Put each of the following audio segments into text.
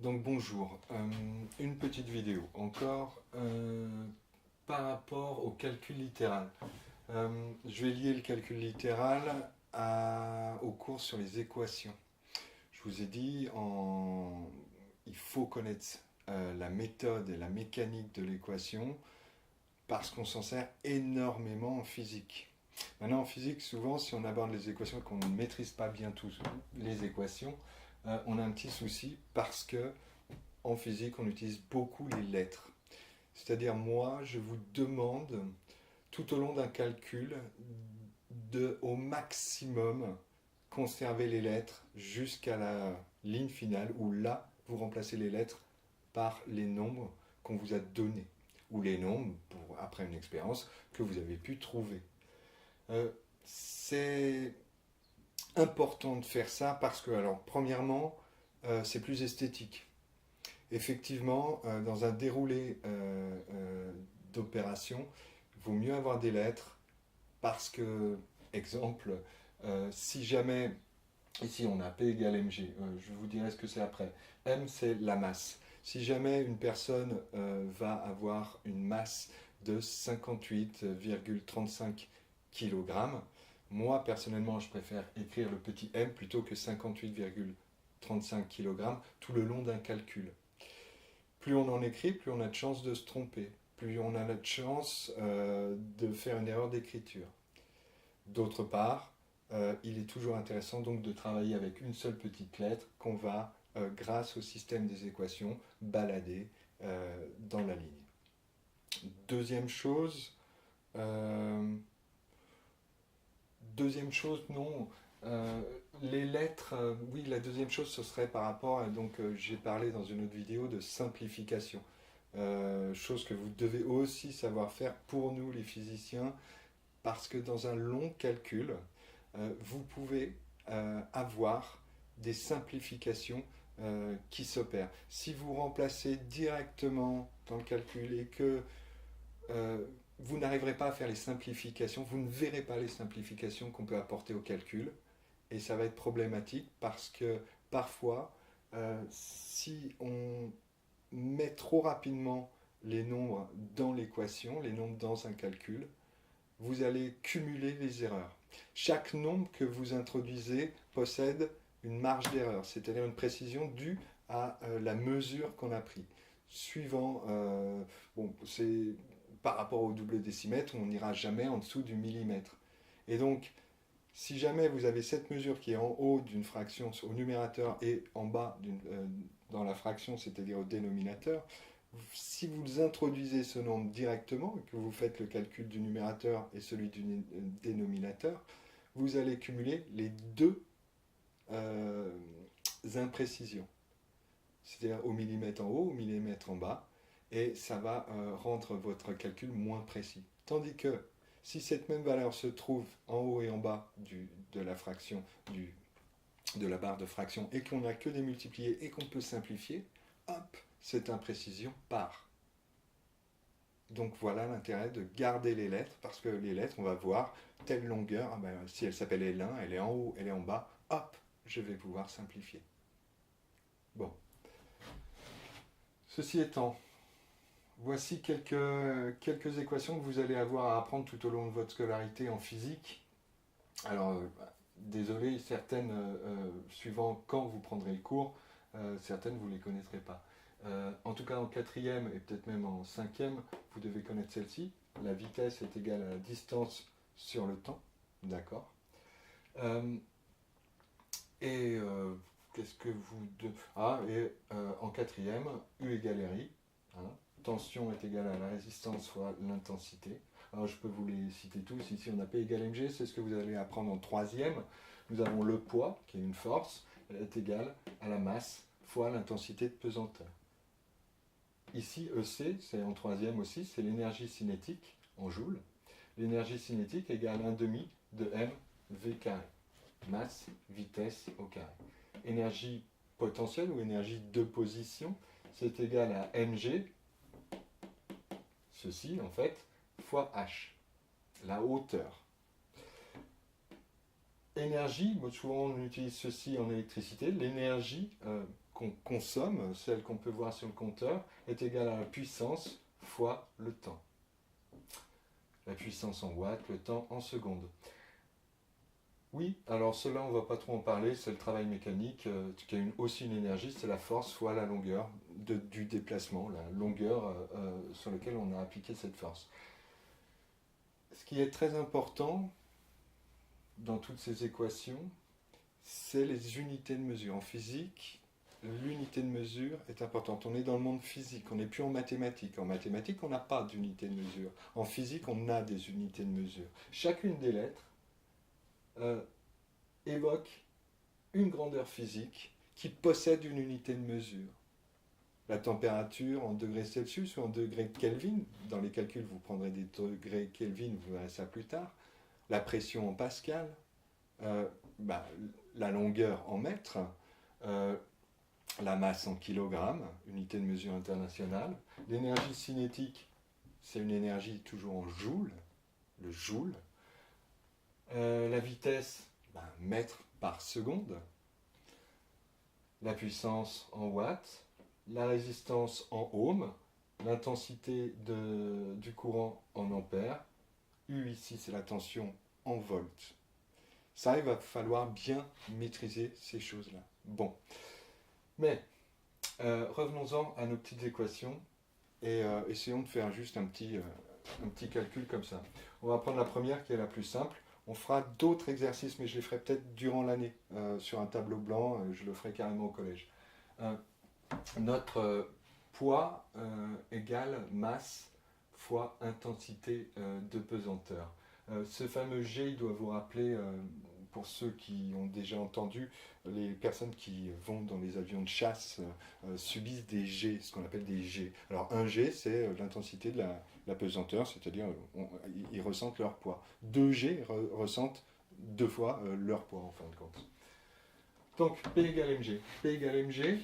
Donc bonjour, une petite vidéo encore par rapport au calcul littéral. Je vais lier le calcul littéral au cours sur les équations. Je vous ai dit, il faut connaître la méthode et la mécanique de l'équation parce qu'on s'en sert énormément en physique. Maintenant en physique, souvent si on aborde les équations et qu'on ne maîtrise pas bien tous les équations, on a un petit souci parce que en physique, on utilise beaucoup les lettres. C'est-à-dire, moi, je vous demande, tout au long d'un calcul, de, au maximum, conserver les lettres jusqu'à la ligne finale, où là, vous remplacez les lettres par les nombres qu'on vous a donnés, ou les nombres, après une expérience, que vous avez pu trouver. C'est important de faire ça parce que, alors, premièrement, c'est plus esthétique. Effectivement, dans un déroulé d'opération, il vaut mieux avoir des lettres parce que, exemple, si jamais, ici on a P égale mg, je vous dirai ce que c'est après. M c'est la masse. Si jamais une personne va avoir une masse de 58,35 kg, moi personnellement je préfère écrire le petit m plutôt que 58,35 kg tout le long d'un calcul. Plus on en écrit, plus on a de chances de se tromper, plus on a de chance de faire une erreur d'écriture. D'autre part, il est toujours intéressant donc de travailler avec une seule petite lettre qu'on va, grâce au système des équations, balader dans la ligne. Deuxième chose, euh, deuxième chose, non. Les lettres, oui, la deuxième chose, ce serait par rapport, donc j'ai parlé dans une autre vidéo de simplification. Chose que vous devez aussi savoir faire pour nous les physiciens, parce que dans un long calcul, vous pouvez avoir des simplifications qui s'opèrent. Si vous remplacez directement dans le calcul et que euh, vous n'arriverez pas à faire les simplifications, vous ne verrez pas les simplifications qu'on peut apporter au calcul, et ça va être problématique parce que parfois, si on met trop rapidement les nombres dans l'équation, les nombres dans un calcul, vous allez cumuler les erreurs. Chaque nombre que vous introduisez possède une marge d'erreur, c'est-à-dire une précision due à la mesure qu'on a pris. Suivant, bon, c'est par rapport au double décimètre, on n'ira jamais en dessous du millimètre. Et donc, si jamais vous avez cette mesure qui est en haut d'une fraction au numérateur et en bas dans la fraction, c'est-à-dire au dénominateur, si vous introduisez ce nombre directement et que vous faites le calcul du numérateur et celui du dénominateur, vous allez cumuler les deux euh, imprécisions, c'est-à-dire au millimètre en haut, au millimètre en bas, et ça va rendre votre calcul moins précis. Tandis que si cette même valeur se trouve en haut et en bas de la fraction, de la barre de fraction, et qu'on n'a que des multipliés et qu'on peut simplifier, hop, cette imprécision part. Donc voilà l'intérêt de garder les lettres, parce que les lettres, on va voir telle longueur, ah ben, si elle s'appelle L1, elle est en haut, elle est en bas, hop, je vais pouvoir simplifier. Bon, ceci étant, voici quelques équations que vous allez avoir à apprendre tout au long de votre scolarité en physique. Alors, désolé, certaines, suivant quand vous prendrez le cours, certaines vous ne les connaîtrez pas. En tout cas, en quatrième et peut-être même en cinquième, vous devez connaître celle-ci. La vitesse est égale à la distance sur le temps. D'accord. Euh, et qu'est-ce que vous... Ah, et en quatrième, U égale RI. Hein. Tension est égale à la résistance fois l'intensité. Alors je peux vous les citer tous. Ici on a P égale mg, c'est ce que vous allez apprendre en troisième. Nous avons le poids, qui est une force, elle est égale à la masse fois l'intensité de pesanteur. Ici EC, c'est en troisième aussi, c'est l'énergie cinétique en joules. L'énergie cinétique égale 1 demi de mv carré. Masse, vitesse au carré. Énergie potentielle ou énergie de position, c'est égal à mg, ceci en fait, fois h, la hauteur. Énergie, souvent on utilise ceci en électricité, l'énergie qu'on consomme, celle qu'on peut voir sur le compteur, est égale à la puissance fois le temps. La puissance en watts, le temps en secondes. Oui, alors cela on ne va pas trop en parler, c'est le travail mécanique qui a aussi une énergie, c'est la force fois la longueur du déplacement, la longueur sur laquelle on a appliqué cette force. Ce qui est très important dans toutes ces équations, c'est les unités de mesure. En physique, l'unité de mesure est importante. On est dans le monde physique, on n'est plus en mathématiques. En mathématiques, on n'a pas d'unité de mesure. En physique, on a des unités de mesure. Chacune des lettres évoque une grandeur physique qui possède une unité de mesure. La température en degrés Celsius ou en degrés Kelvin, dans les calculs vous prendrez des degrés Kelvin, vous verrez ça plus tard. La pression en pascal, la longueur en mètres, la masse en kilogrammes, unité de mesure internationale. L'énergie cinétique, c'est une énergie toujours en joule, le joule. La vitesse, mètres par seconde. La puissance en watts. La résistance en ohms. L'intensité du courant en ampères. U ici, c'est la tension en volts. Ça, il va falloir bien maîtriser ces choses-là. Bon. Mais, revenons-en à nos petites équations et essayons de faire juste un petit calcul comme ça. On va prendre la première qui est la plus simple. On fera d'autres exercices, mais je les ferai peut-être durant l'année sur un tableau blanc. Je le ferai carrément au collège. Notre poids égale masse fois intensité de pesanteur. Ce fameux G, il doit vous rappeler, pour ceux qui ont déjà entendu, les personnes qui vont dans les avions de chasse subissent des G, ce qu'on appelle des G. Alors un G, c'est l'intensité de la pesanteur, c'est-à-dire ils ressentent leur poids. 2 G ressentent 2 fois leur poids en fin de compte. Donc P égale mg. P égale mg.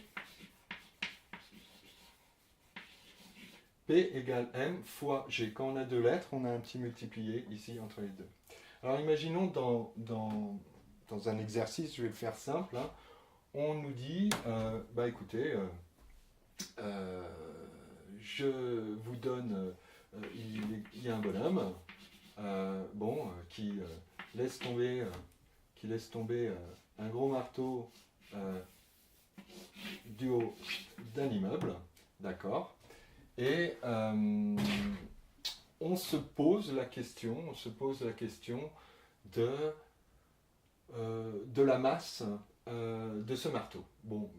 P égale m fois g. Quand on a 2 lettres, on a un petit multiplié ici entre les deux. Alors imaginons dans un exercice, je vais le faire simple, hein, on nous dit, écoutez, je vous donne, il y a un bonhomme qui laisse tomber un gros marteau du haut d'un immeuble, d'accord, et on se pose la question de la masse de ce marteau. Bon,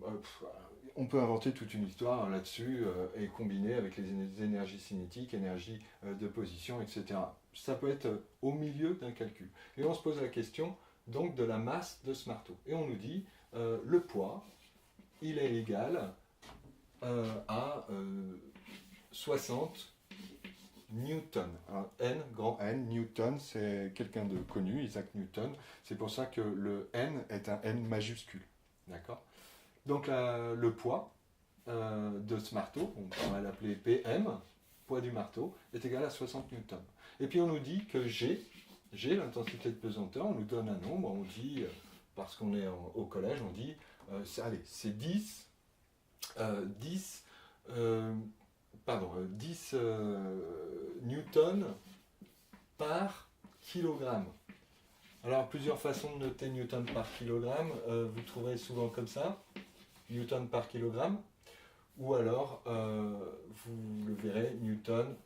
on peut inventer toute une histoire là-dessus et combiner avec les énergies cinétiques, énergie de position, etc. Ça peut être au milieu d'un calcul. Et on se pose la question donc de la masse de ce marteau. Et on nous dit le poids, il est égal à 60 Newton. Alors, N, grand N, Newton, c'est quelqu'un de connu, Isaac Newton. C'est pour ça que le N est un N majuscule. D'accord ? Donc le poids de ce marteau, on va l'appeler PM, poids du marteau, est égal à 60 Newton. Et puis on nous dit que G, l'intensité de pesanteur, on nous donne un nombre, on dit, parce qu'on est au collège, on dit, c'est 10 newtons par kilogramme. Alors, plusieurs façons de noter newton par kilogramme. Vous trouverez souvent comme ça, newton par kilogramme. Ou alors, vous le verrez, newton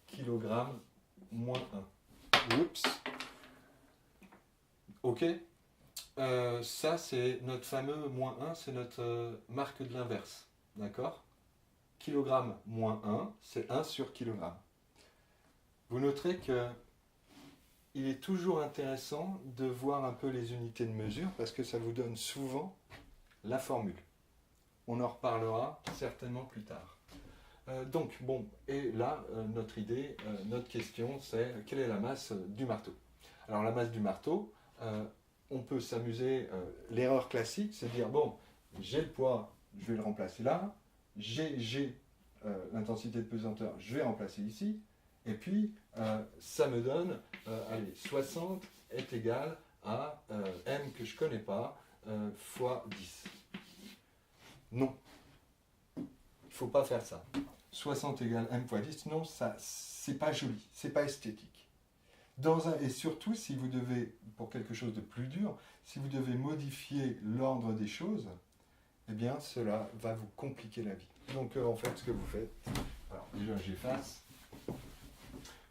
kilogramme moins 1. Oups. Ok. Ça, c'est notre fameux moins 1, c'est notre marque de l'inverse. D'accord ? Kilogramme moins 1, c'est 1 sur kilogramme. Vous noterez que il est toujours intéressant de voir un peu les unités de mesure parce que ça vous donne souvent la formule. On en reparlera certainement plus tard. Et là, notre idée, notre question, c'est quelle est la masse du marteau ? Alors la masse du marteau, on peut s'amuser, l'erreur classique, c'est de dire, j'ai le poids, je vais le remplacer là, j'ai l'intensité de pesanteur, je vais remplacer ici, et puis ça me donne, 60 est égal à m que je ne connais pas, fois 10. Non, il ne faut pas faire ça. 60 égale m fois 10, non, ça, c'est pas joli, c'est pas esthétique. Et surtout, si vous devez, pour quelque chose de plus dur, si vous devez modifier l'ordre des choses, eh bien, cela va vous compliquer la vie. Donc, en fait, ce que vous faites, alors déjà, j'efface.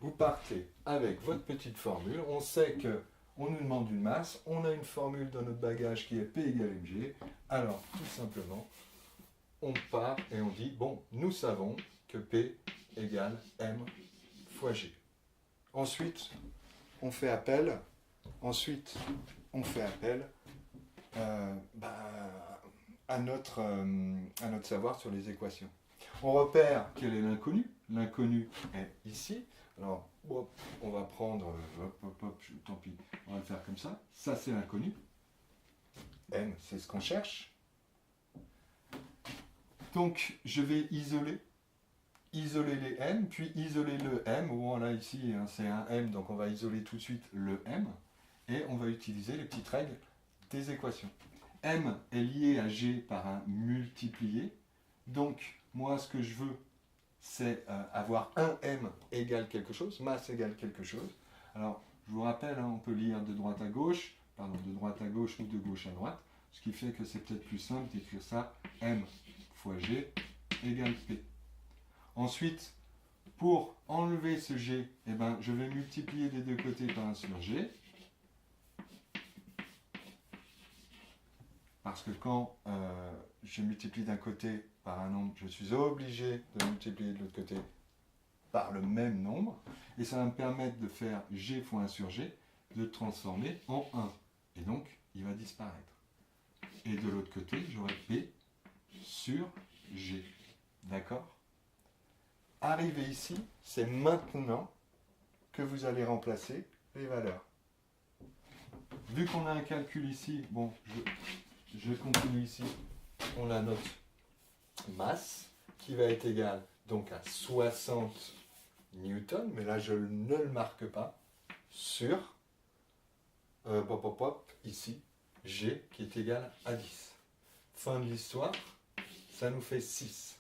Vous partez avec votre petite formule. On sait qu'on nous demande une masse. On a une formule dans notre bagage qui est P égale mg. Alors, tout simplement, on part et on dit, bon, nous savons que P égale m fois g. Ensuite, on fait appel. À notre savoir sur les équations. On repère quel est l'inconnu. L'inconnu est ici. Alors, hop, on va prendre, tant pis, on va le faire comme ça. Ça, c'est l'inconnu. M, c'est ce qu'on cherche. Donc, je vais isoler les M, puis isoler le M. Bon, là, ici, hein, c'est un M, donc on va isoler tout de suite le M. Et on va utiliser les petites règles des équations. M est lié à G par un multiplié. Donc, moi, ce que je veux, c'est avoir un M égale quelque chose, masse égale quelque chose. Alors, je vous rappelle, hein, on peut lire de droite à gauche ou de gauche à droite, ce qui fait que c'est peut-être plus simple d'écrire ça, M fois G égale P. Ensuite, pour enlever ce G, eh ben, je vais multiplier des deux côtés par 1 sur G. Parce que quand je multiplie d'un côté par un nombre, je suis obligé de multiplier de l'autre côté par le même nombre. Et ça va me permettre de faire G fois 1 sur G, de transformer en 1. Et donc, il va disparaître. Et de l'autre côté, j'aurai P sur G. D'accord? Arrivé ici, c'est maintenant que vous allez remplacer les valeurs. Vu qu'on a un calcul ici, bon, je continue ici, on a notre masse qui va être égale donc à 60 newtons, mais là je ne le marque pas, sur, ici, G qui est égal à 10. Fin de l'histoire, ça nous fait 6.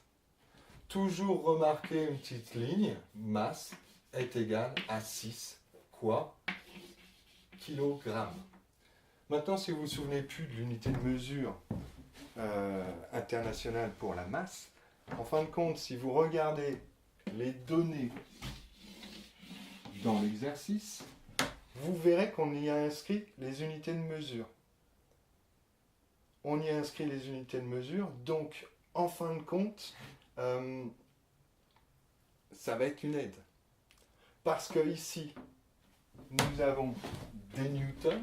Toujours remarquer une petite ligne, masse est égale à 6, quoi? Kilogrammes. Maintenant, si vous ne vous souvenez plus de l'unité de mesure internationale pour la masse, en fin de compte, si vous regardez les données dans l'exercice, vous verrez qu'on y a inscrit les unités de mesure. On y a inscrit les unités de mesure, donc en fin de compte, ça va être une aide. Parce que ici, nous avons des newtons,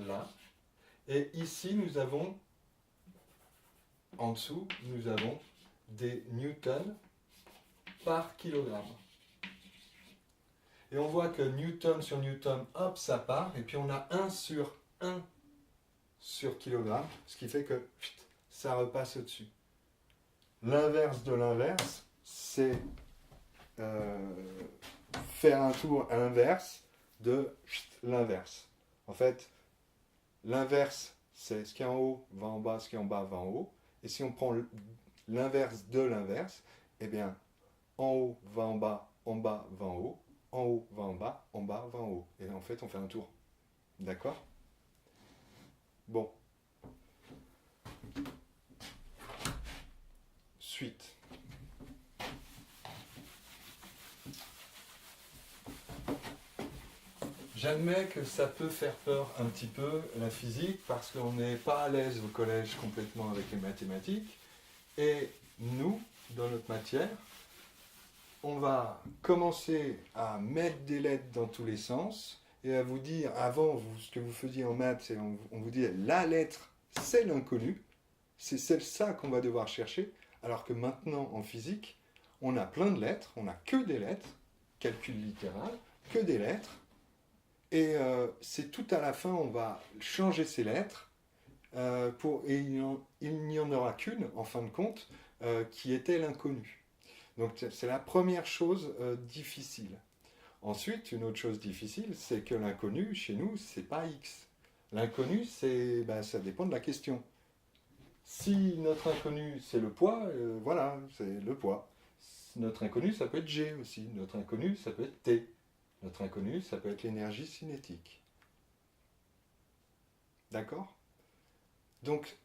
là, et ici, nous avons, en dessous, nous avons des newtons par kilogramme. Et on voit que newton sur newton, hop, ça part, et puis on a 1 sur kilogramme, ce qui fait que ça repasse au-dessus. L'inverse de l'inverse, c'est faire un tour inverse de l'inverse. En fait, l'inverse, c'est ce qui est en haut va en bas, ce qui est en bas va en haut. Et si on prend l'inverse de l'inverse, eh bien, en haut va en bas va en haut, en haut va en bas va en haut. Et en fait, on fait un tour. D'accord? Bon. Suite. J'admets que ça peut faire peur un petit peu, la physique, parce qu'on n'est pas à l'aise au collège complètement avec les mathématiques. Et nous, dans notre matière, on va commencer à mettre des lettres dans tous les sens et à vous dire, avant, ce que vous faisiez en maths, c'est on vous dit la lettre, c'est l'inconnu, c'est ça qu'on va devoir chercher, alors que maintenant, en physique, on a plein de lettres, on n'a que des lettres, calcul littéral, que des lettres, et c'est tout à la fin, on va changer ces lettres, et il n'y en aura qu'une, en fin de compte, qui était l'inconnu. Donc c'est la première chose difficile. Ensuite, une autre chose difficile, c'est que l'inconnu, chez nous, c'est pas X. L'inconnu, ça dépend de la question. Si notre inconnu c'est le poids, voilà, c'est le poids. Notre inconnu ça peut être G aussi, notre inconnu ça peut être T, notre inconnu ça peut être l'énergie cinétique. D'accord? Donc,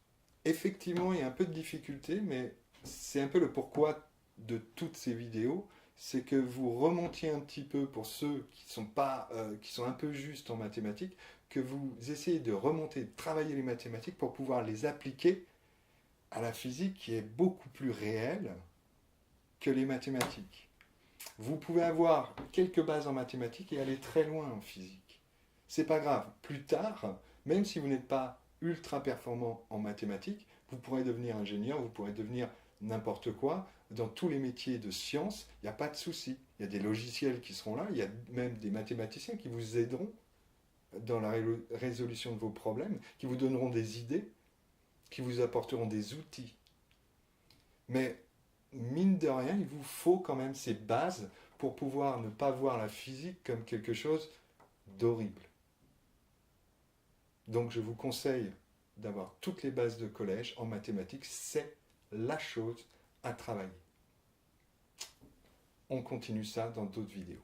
effectivement, il y a un peu de difficulté, mais c'est un peu le pourquoi de toutes ces vidéos, c'est que vous remontiez un petit peu pour ceux qui sont pas, qui sont un peu justes en mathématiques, que vous essayez de remonter, de travailler les mathématiques pour pouvoir les appliquer à la physique qui est beaucoup plus réelle que les mathématiques. Vous pouvez avoir quelques bases en mathématiques et aller très loin en physique. C'est pas grave. Plus tard, même si vous n'êtes pas ultra performant en mathématiques, vous pourrez devenir ingénieur, vous pourrez devenir n'importe quoi. Dans tous les métiers de science, il n'y a pas de souci. Il y a des logiciels qui seront là, il y a même des mathématiciens qui vous aideront dans la résolution de vos problèmes, qui vous donneront des idées, qui vous apporteront des outils. Mais mine de rien, il vous faut quand même ces bases pour pouvoir ne pas voir la physique comme quelque chose d'horrible. Donc je vous conseille d'avoir toutes les bases de collège en mathématiques, c'est la chose à travailler. On continue ça dans d'autres vidéos.